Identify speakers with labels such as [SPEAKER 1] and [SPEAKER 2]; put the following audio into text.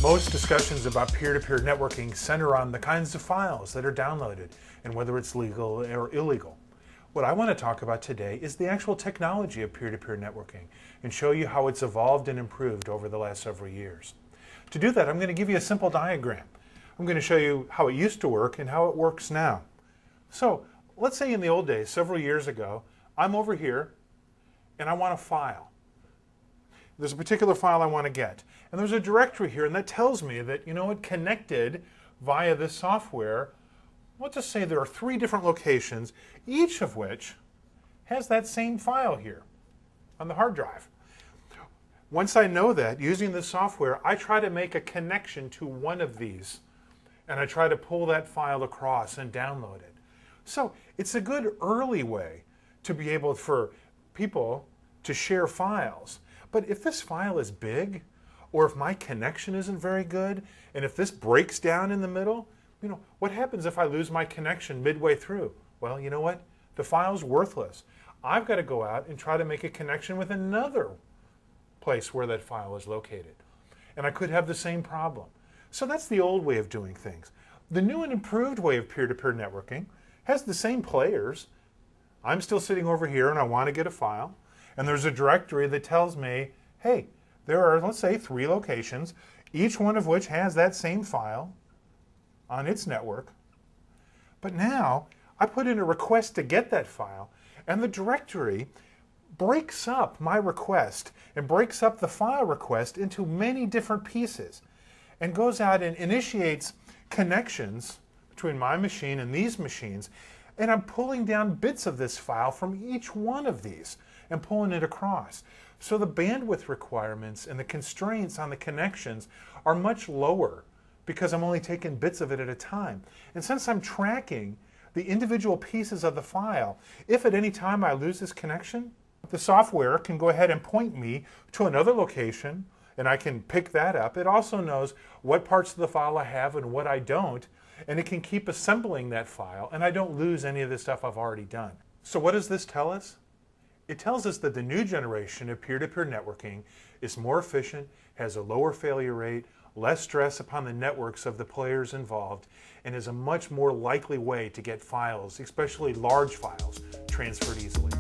[SPEAKER 1] Most discussions about peer-to-peer networking center on the kinds of files that are downloaded and whether it's legal or illegal. What I want to talk about today is the actual technology of peer-to-peer networking and show you how it's evolved and improved over the last several years. To do that, I'm going to give you a simple diagram. I'm going to show you how it used to work and how it works now. So let's say in the old days, several years ago, I'm over here and I want a file. There's a particular file I want to get. And there's a directory here, and that tells me that, it connected via this software. Let's just say there are 3 different locations, each of which has that same file here on the hard drive. Once I know that, using this software, I try to make a connection to one of these, and I try to pull that file across and download it. So it's a good early way to be able for people to share files. But if this file is big, or if my connection isn't very good, and if this breaks down in the middle, what happens if I lose my connection midway through? Well, you know what? The file's worthless. I've got to go out and try to make a connection with another place where that file is located. And I could have the same problem. So that's the old way of doing things. The new and improved way of peer-to-peer networking has the same players. I'm still sitting over here and I want to get a file. And there's a directory that tells me, hey, there are, let's say, 3 locations, each one of which has that same file on its network. But now, I put in a request to get that file, and the directory breaks up my request and breaks up the file request into many different pieces and goes out and initiates connections between my machine and these machines, and I'm pulling down bits of this file from each one of these and pulling it across. So the bandwidth requirements and the constraints on the connections are much lower because I'm only taking bits of it at a time. And since I'm tracking the individual pieces of the file, if at any time I lose this connection, the software can go ahead and point me to another location and I can pick that up. It also knows what parts of the file I have and what I don't, and it can keep assembling that file, and I don't lose any of the stuff I've already done. So what does this tell us? It tells us that the new generation of peer-to-peer networking is more efficient, has a lower failure rate, less stress upon the networks of the players involved, and is a much more likely way to get files, especially large files, transferred easily.